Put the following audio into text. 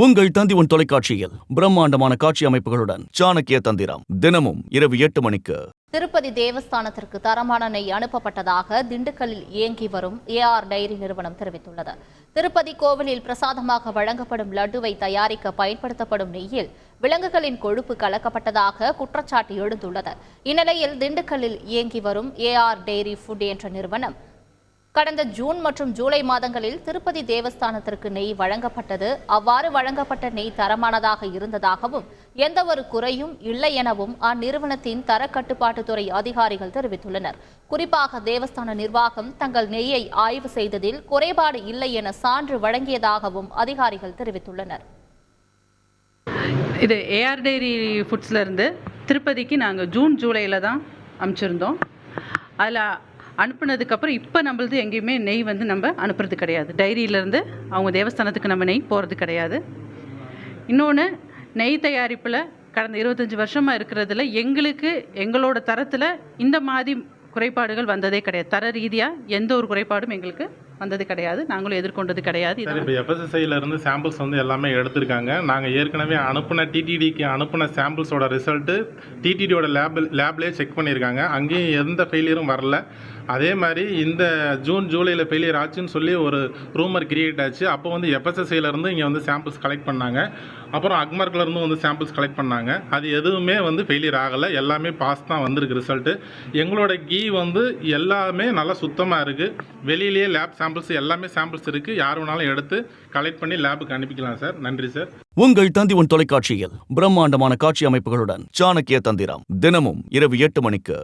உங்கள் தந்தி தொலைக்காட்சியில் பிரம்மாண்டமான காட்சி அமைப்புகளுடன் சாணக்கிய தந்திரம் தினமும் இரவு 8 மணிக்கு. திருப்பதி தேவஸ்தானத்திற்கு தரமான நெய் அனுப்பப்பட்டதாக திண்டுக்கல்லில் இயங்கி வரும் ஏஆர் டைரி நிறுவனம் தெரிவித்துள்ளது. திருப்பதி கோவிலில் பிரசாதமாக வழங்கப்படும் லட்டுவை தயாரிக்க பயன்படுத்தப்படும் நெய்யில் விலங்குகளின் கொழுப்பு கலக்கப்பட்டதாக குற்றச்சாட்டு எழுந்துள்ளது. இந்நிலையில் திண்டுக்கல்லில் இயங்கி வரும் ஏஆர் டைரி ஃபுட் என்ற நிறுவனம் கடந்த ஜூன் மற்றும் ஜூலை மாதங்களில் திருப்பதி தேவஸ்தானத்திற்கு நெய் வழங்கப்பட்டது. அவ்வாறு வழங்கப்பட்ட நெய் தரமானதாக இருந்ததாகவும் எந்தவொரு குறையும் இல்லை எனவும் அந்நிறுவனத்தின் தரக்கட்டுப்பாட்டுத்துறை அதிகாரிகள் தெரிவித்துள்ளனர். குறிப்பாக தேவஸ்தான நிர்வாகம் தங்கள் நெய்யை ஆய்வு செய்ததில் குறைபாடு இல்லை என சான்று வழங்கியதாகவும் அதிகாரிகள் தெரிவித்துள்ளனர். இது ஏஆர் டைரி ஃபுட்ஸ்ல இருந்து திருப்பதிக்கு நாங்கள் ஜூன் ஜூலையில் தான் அனுப்பிச்சிருந்தோம். அதில் அனுப்புனதுக்கப்புறம் இப்போ நம்மளது எங்கேயுமே நெய் நம்ம அனுப்புறது கிடையாது. டைரியிலேருந்து அவங்க தேவஸ்தானத்துக்கு நம்ம நெய் போகிறது கிடையாது. இன்னொன்று, நெய் தயாரிப்பில் கடந்த 25 வருஷமாக இருக்கிறதுல எங்களோட தரத்தில் இந்த மாதிரி குறைபாடுகள் வந்ததே கிடையாது. தர ரீதியாக எந்த ஒரு குறைபாடும் எங்களுக்கு வந்தது கிடையாது. நாங்களும் எதிர்கொண்டது கிடையாது. இப்போ எஃப்எஸ்எஸ்ஐலேருந்து சாம்பிள்ஸ் எல்லாமே எடுத்திருக்காங்க. நாங்கள் ஏற்கனவே அனுப்பின டிடிடிக்கு அனுப்பின சாம்பிள்ஸோட ரிசல்ட்டு டிடிடியோட லேப்லேயே செக் பண்ணியிருக்காங்க. அங்கேயும் எந்த ஃபெயிலியரும் வரல. அதே மாதிரி இந்த ஜூன் ஜூலையில் ஃபெயிலியர் ஆச்சுன்னு சொல்லி ஒரு ரூமர் கிரியேட் ஆச்சு. அப்போ எஃப்எஸ்எஸ்ஐலேருந்து இங்கே சாம்பிள்ஸ் கலெக்ட் பண்ணாங்க. அப்புறம் அக்மார்க்லேருந்து சாம்பிள்ஸ் கலெக்ட் பண்ணாங்க. அது எதுவுமே ஃபெயிலியர் ஆகலை. எல்லாமே பாஸ் தான் வந்திருக்கு ரிசல்ட்டு. எங்களோட கீ எல்லாமே நல்லா சுத்தமாக இருக்குது. வெளியிலேயே லேப் சாம்பிள்ஸ் எல்லாமே சாம்பிள்ஸ் இருக்குது. யார் வேணாலும் எடுத்து கலெக்ட் பண்ணி லேபுக்கு அனுப்பிக்கலாம் சார். நன்றி சார். உங்கள் தந்தி தொலைக்காட்சியில் பிரம்மாண்டமான காட்சி அமைப்புகளுடன் சாணக்கிய தந்திரம் தினமும் இரவு 8 மணிக்கு.